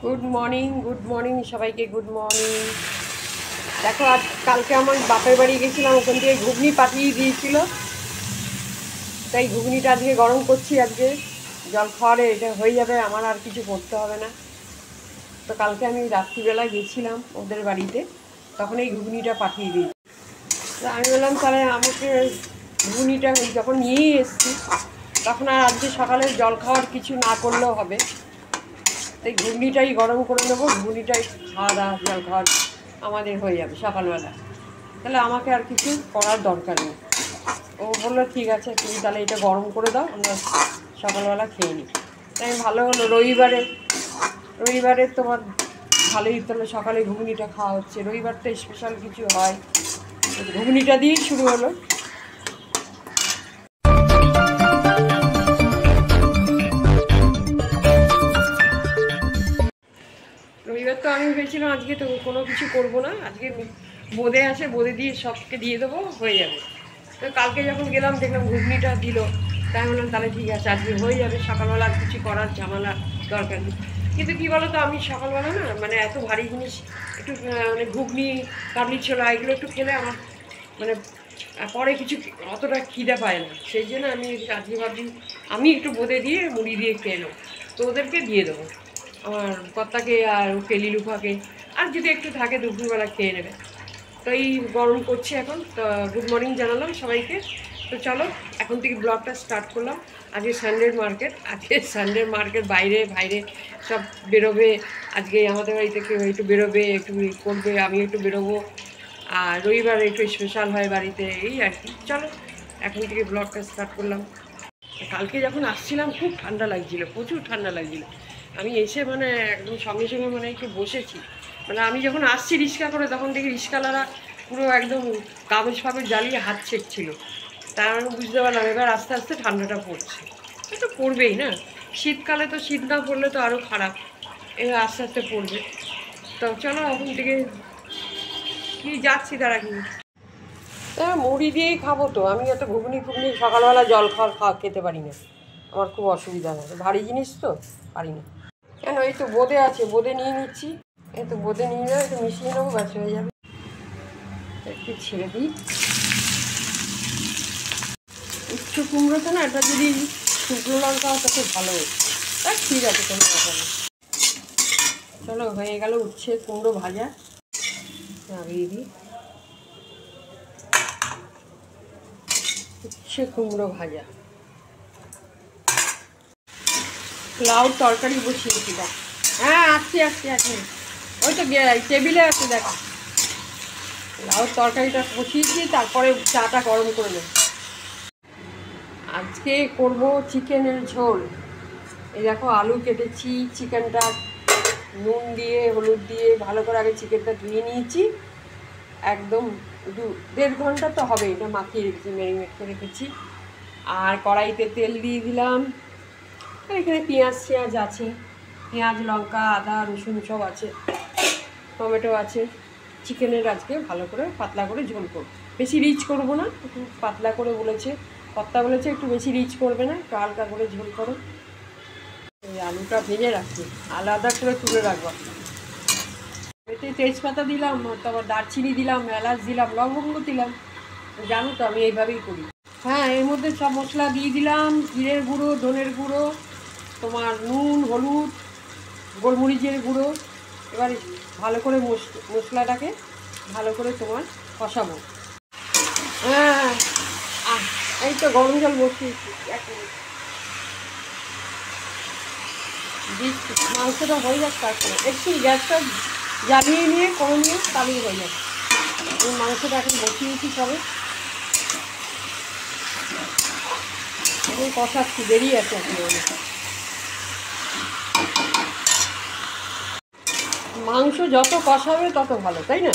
Good morning সবাইকে good morning. দেখো আজ কালকে আমার বাপের বাড়ি গেছিলাম, ওখান থেকে ঘুগনি পাঠিয়ে দিয়েছিল, তাই ঘুগনিটা আজকে গরম করছি। আজকে জল খাওয়ারে এটা হয়ে যাবে, আমার আর কিছু করতে হবে না। তো কালকে আমি রাত্রিবেলা গেছিলাম ওদের বাড়িতে, তখন এই ঘুগনিটা পাঠিয়ে দিই। তো আমি বললাম তাহলে আমাকে ঘুগনিটা যখন নিয়েই এসছি, তখন আর আজকে সকালে জল খাওয়ার কিছু না করলেও হবে, তাই ঘুগনিটাই গরম করে নেবো। ঘুগনিটাই খাওয়া দাওয়া জল খাওয়ার আমাদের হয়ে যাবে সকালবেলা, তাহলে আমাকে আর কিছু করার দরকার নেই। ও বললো ঠিক আছে, তুমি তাহলে এটা গরম করে দাও, আমরা সকালবেলা খেয়ে নিই। তাই ভালো হলো, রবিবারে তোমার ভালোই, তাহলে সকালে ঘুগনিটা খাওয়া হচ্ছে। রবিবারটা স্পেশাল কিছু হয়, ঘুগনিটা দিয়েই শুরু হলো। রবিবার তো আমি ভেবেছিলাম আজকে তো কোনো কিছু করবো না, আজকে বোঁদে আছে, বোঁদে দিয়ে সবকে দিয়ে দেবো, হয়ে যাবে। তো কালকে যখন গেলাম দেখলাম ঘুগনিটা দিল, তাই বললাম তাহলে ঠিক আছে, আজকে হয়ে যাবে, সকালবেলা আর কিছু করার ঝামেলা দরকার নেই। কিন্তু কী বলো তো, আমি সকালবেলা না মানে এত ভারী জিনিস একটু মানে ঘুগনি, কাবলি ছোলা এগুলো একটু খেলে আমার মানে পরে কিছু অতটা খিদে পায় না। সেই জন্য আমি আজকে ভাবছি আমি একটু বোঁদে দিয়ে মুড়ি দিয়ে খেয়ে নেবো, তো ওদেরকে দিয়ে দেবো, আমার কর্তাকে আর কেলি লুফাকে, আর যদি একটু থাকে দুপুরবেলা খেয়ে নেবে। তো এই গরম করছে এখন। তো গুড মর্নিং জানালাম সবাইকে। তো চলো এখন থেকে ব্লগটা স্টার্ট করলাম। আজকে সানডে মার্কেট বাইরে বাইরে সব বেরোবে। আজকে আমাদের বাড়ি থেকে একটু বেরোবে, একটু করবে, আমি একটু বেরোবো, আর রবিবার একটু স্পেশাল হয় বাড়িতে, এই আর কি। চলো এখন থেকে ব্লগটা স্টার্ট করলাম। কালকে যখন আসছিলাম খুব ঠান্ডা লাগছিল, প্রচুর ঠান্ডা লাগছিল। আমি এসে মানে একদম সঙ্গে সঙ্গে মানে একটু বসেছি, মানে আমি যখন আসছি রিক্সা করে, তখন দেখি রিক্সাওয়ালারা পুরো একদম কাগজ ফাগজ জ্বালিয়ে হাত ছেঁকছিল। তার আমি বুঝতে পারলাম এবার আস্তে আস্তে ঠান্ডাটা পড়ছে। এটা পড়বেই না, শীতকালে তো শীত না পড়লে তো আরও খারাপ, এবার আস্তে আস্তে পড়বে। তো চলো এখন থেকে কি যাচ্ছি তারা কি। হ্যাঁ, মুড়ি দিয়েই খাবো তো আমি, এত ঘুগনি ফুগনি সকালবেলা জল খাওয়া খেতে পারি না, আমার খুব অসুবিধা হয়, ভারী জিনিস তো পারি না। কেন, এই তো বোঁদে আছে, বোঁদে নিয়ে নিচ্ছি। এই তো বোঁদে নিয়ে যাবে, একটু মিশিয়ে নেবো, ব্যাস হয়ে যাবে। একটু ছেড়ে দিই। উচ্চ কুমড়োতে না এটা যদি শুকনো লঙ্কা হয় তাতে ভালো হচ্ছে। ঠিক আছে, কোনো কথা নেই। চলো হয়ে গেল উচ্ছে কুমড়ো ভাজা, নামিয়ে দিই। উচ্ছে কুমড়ো ভাজা, লাউ তরকারি বসিয়েছি। দেখ, হ্যাঁ আসছি, ওই তো টেবিলে আছে, দেখো লাউ তরকারিটা বসিয়েছি, তারপরে চাটা গরম করে নেব। আজকে করব চিকেনের ঝোল। এই দেখো আলু কেটেছি, চিকেনটা নুন দিয়ে হলুদ দিয়ে ভালো করে আগে চিকেনটা ধুয়ে নিয়েছি, একদম 1.5 ঘন্টা তো হবে, এটা মাখিয়ে রেখেছি, ম্যারিনেট করে রেখেছি। আর কড়াইতে তেল দিয়ে দিলাম, আর এখানে পেঁয়াজ আছে, পেঁয়াজ লঙ্কা আদা রসুন সব আছে, টমেটো আছে। চিকেনের আজকে ভালো করে পাতলা করে ঝোল করব, বেশি রিচ করব না, একটু পাতলা করে বলেছে কর্তা, বলেছে একটু বেশি রিচ করবে না, একটু হালকা করে ঝোল করো। এই আলুটা ভেজে রাখছি, আলাদা করে তুলে রাখবো। এতে তেজপাতা দিলাম, তারপর দারচিনি দিলাম, এলাচ দিলাম, লবঙ্গ দিলাম, জানো তো আমি এইভাবেই করি। হ্যাঁ, এর মধ্যে সব মশলা দিয়ে দিলাম, জিরের গুঁড়ো, ধনের গুঁড়ো, তোমার নুন হলুদ, গোলমরিচের গুঁড়ো। এবার ভালো করে মশলাটাকে ভালো করে তোমার কষাবো। হ্যাঁ, এই তো গরম জল বসিয়েছি, মাংসটা হয়ে যাক, তারপরে একটু গ্যাসটা জ্বালিয়ে নিয়ে করে নিয়ে তাহলেই হয়ে যাবে। এই মাংসটা এখন বসিয়েছি সবে, এখন কষাচ্ছি, দেরি আছে এখন অনেক। মাংস যত কষাবে তত ভালো, তাই না?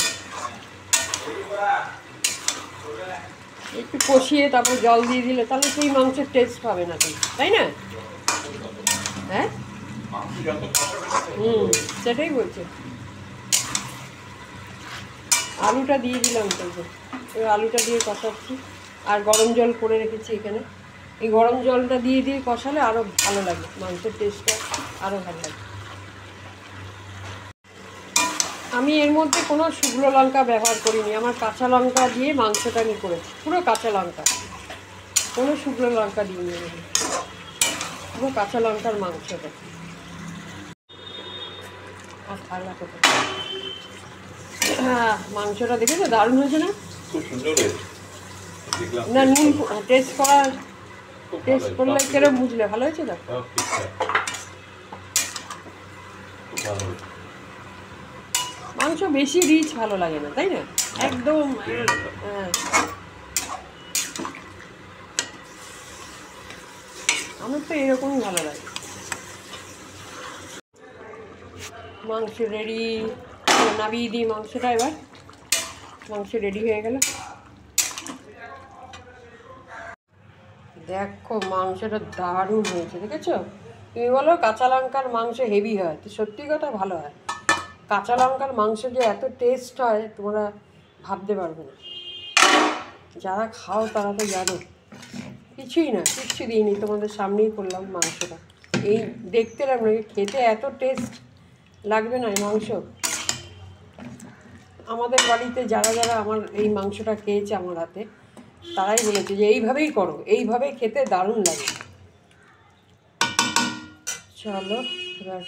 একটু কষিয়ে তারপর জল দিয়ে দিলে তাহলে সেই মাংসের টেস্ট পাবে না তুমি, তাই না? হ্যাঁ, সেটাই বলছে। আলুটা দিয়ে দিলাম তো, এবার আলুটা দিয়ে কষাচ্ছি, আর গরম জল করে রেখেছি এখানে। এই গরম জলটা দিয়ে কষালে আরও ভালো লাগে, মাংসের টেস্টটা আরও ভালো লাগে। আমি এর মধ্যে কোনো শুকনো লঙ্কা ব্যবহার করিনি, আমার কাঁচা লঙ্কা দিয়ে মাংসটা আমি করেছি, পুরো কাঁচা লঙ্কা, কোনো শুকনো লঙ্কা দিইনি, পুরো কাঁচা লঙ্কার মাংসটা। আর ভালো লাগে, হ্যাঁ মাংসটা দেখেছো দারুণ হয়েছে না? না নুন টেস্ট করলে কেরম বুঝলে ভালো হয়েছে তো? মাংস বেশি রিচ ভালো লাগে না, তাই না? একদম হ্যাঁ, আমার তো এরকমই ভালো লাগে। মাংস রেডি, নামিয়ে দিই মাংসটা। এবার মাংস রেডি হয়ে গেল, দেখো মাংসটা দারুণ হয়েছে, দেখেছো? তুমি বলো কাঁচা লঙ্কার মাংস হেভি হয়, তো সত্যি কথা ভালো হয়। কাঁচা লঙ্কার মাংস যে এত টেস্ট হয় তোমরা ভাবতে পারবে না, যারা খাও তারা তো জানো। কিছুই না, কিচ্ছু দিইনি, তোমাদের সামনেই করলাম মাংসটা। এই দেখতে লাগবে, খেতে এত টেস্ট লাগবে না এই মাংস। আমাদের বাড়িতে যারা যারা আমার এই মাংসটা খেয়েছে আমার হাতে, তারাই বলেছে যে এইভাবেই করো, এইভাবে খেতে দারুণ লাগে। চলো এবার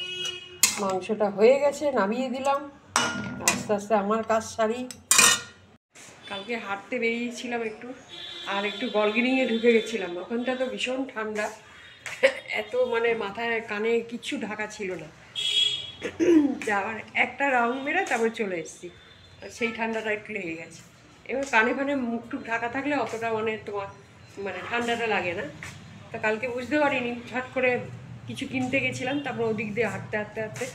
মাংসটা হয়ে গেছে, নামিয়ে দিলাম। আস্তে আস্তে আমার কাজ সারি। কালকে হাঁটতে বেরিয়েছিলাম একটু, আর একটু গলগিরিংয়ে ঢুকে গেছিলাম। ওখানটা তো ভীষণ ঠান্ডা, এত মানে মাথায় কানে কিচ্ছু ঢাকা ছিল না। আবার একটা রাউন্ড মেরে তারপর চলে এসেছি, সেই ঠান্ডাটা একটু লেগে গেছে। এবার কানে ফানে মুখ টুক ঢাকা থাকলে অতটা মানে তোমার মানে ঠান্ডাটা লাগে না। তা কালকে বুঝতে পারিনি, ঝট করে কিছু কিনতে গেছিলাম, তারপর ওদিক দিয়ে হাঁটতে হাঁটতে হাঁটতে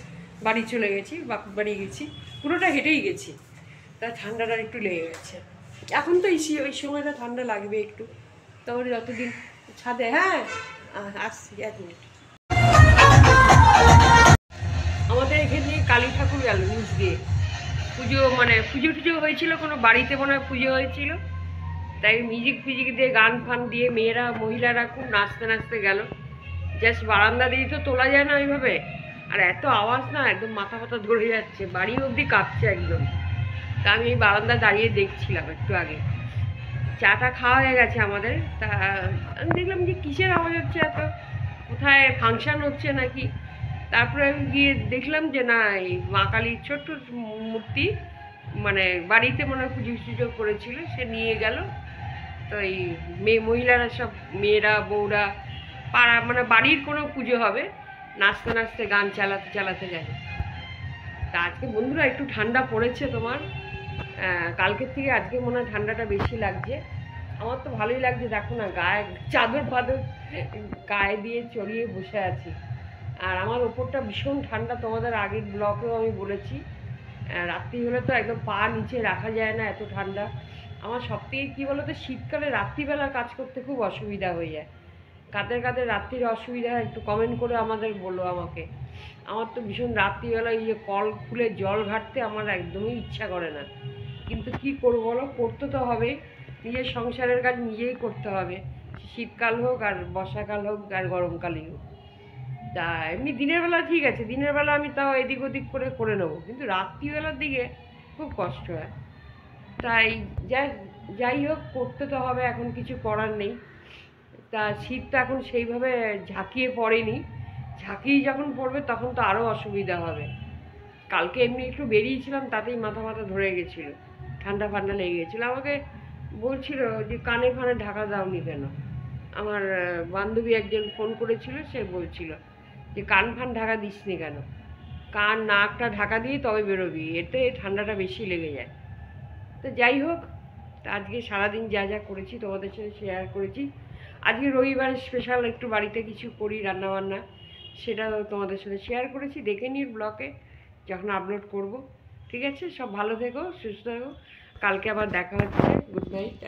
বাড়ি চলে গেছি, বাপুর বাড়ি গেছি, পুরোটা হেঁটেই গেছি। তা ঠান্ডাটা একটু লেগে গেছে। এখন তো ওই সময়টা ঠান্ডা লাগবে একটু, তারপরে যতদিন ছাদে। হ্যাঁ আসছি, 1 মিনিট। আমাদের এখানে কালী ঠাকুর গেল নিচ দিয়ে, পুজো মানে পুজো টুজো হয়েছিল, কোনো বাড়িতে মনে হয় পুজো হয়েছিল, তাই মিউজিক ফিজিক দিয়ে গান ফান দিয়ে মেয়েরা মহিলারা খুব নাচতে নাচতে গেল। জাস্ট বারান্দা দিয়ে তো তোলা যায় না ওইভাবে, আর এত আওয়াজ না, একদম মাথা ফাথা ধরে যাচ্ছে, বাড়ি অবধি কাঁপছে একদম। তা আমি এই বারান্দা দাঁড়িয়ে দেখছিলাম একটু আগে। চাটা খাওয়া হয়ে গেছে আমাদের। তা আমি দেখলাম যে কিসের আওয়াজ হচ্ছে এত, কোথায় ফাংশান হচ্ছে নাকি। তারপরে আমি গিয়ে দেখলাম যে না, এই মা কালীর ছোট্ট মূর্তি মানে বাড়িতে মনে হয় পুজো টুজো করেছিল, সে নিয়ে গেল। তো এই মহিলারা সব, মেয়েরা বউরা পাড়া মানে বাড়ির কোনো পুজো হবে, নাচতে নাচতে গান চালাতে চালাতে গেছে। তা আজকে বন্ধুরা একটু ঠান্ডা পড়েছে তোমার, কালকের থেকে আজকে মনে হয় ঠান্ডাটা বেশি লাগছে। আমার তো ভালোই লাগছে, দেখো না গায়ে চাদর ফাদর গায়ে দিয়ে চড়িয়ে বসে আছি। আর আমার ওপরটা ভীষণ ঠান্ডা, তোমাদের আগের ব্লকেও আমি বলেছি, রাত্রি হলে তো একদম পা নিচে রাখা যায় না, এত ঠান্ডা। আমার সবথেকে কী বলো তো, শীতকালে রাত্রিবেলা কাজ করতে খুব অসুবিধা হয়ে যায়। কাদের কাদের রাত্রির অসুবিধা একটু কমেন্ট করে আমাদের বলো আমাকে। আমার তো ভীষণ রাত্রিবেলা এই যে কল খুলে জল ঘাটতে আমার একদমই ইচ্ছা করে না, কিন্তু কি করবো বলো, করতে তো হবে, নিজের সংসারের কাজ নিজেই করতে হবে, শীতকাল হোক আর বর্ষাকাল হোক আর গরমকালই হোক। তা এমনি দিনের বেলা ঠিক আছে, দিনের বেলা আমি তাও এদিক ওদিক করে করে নেবো, কিন্তু রাত্রিবেলার দিকে খুব কষ্ট হয়। তাই যাই হোক, করতে তো হবে, এখন কিছু করার নেই। তা শীতটা এখন সেইভাবে ঝাঁকিয়ে পড়েনি, ঝাঁকিয়ে যখন পড়বে তখন তো আরও অসুবিধা হবে। কালকে এমনি একটু বেরিয়েছিলাম, তাতেই মাথা মাথা ধরে গেছিলো, ঠান্ডা ফান্ডা লেগে গেছিলো। আমাকে বলছিল যে কানে ফানে ঢাকা দাওনি কেন। আমার বান্ধবী একজন ফোন করেছিল, সে বলছিল যে কান ফান ঢাকা দিসনি কেন, কান নাকটা ঢাকা দিয়ে তবে বেরোবি, এতে ঠান্ডাটা বেশি লেগে যায়। তো যাই হোক, আজকে সারাদিন যা যা করেছি তোমাদের সাথে শেয়ার করেছি। আজকে রবিবার স্পেশাল একটু বাড়িতে কিছু করি রান্নাবান্না, সেটা তোমাদের সাথে শেয়ার করেছি, দেখে নিন ব্লগে যখন আপলোড করব। ঠিক আছে, সব ভালো থেকো, সুস্থ থেকো, কালকে আবার দেখা হচ্ছে। Good night.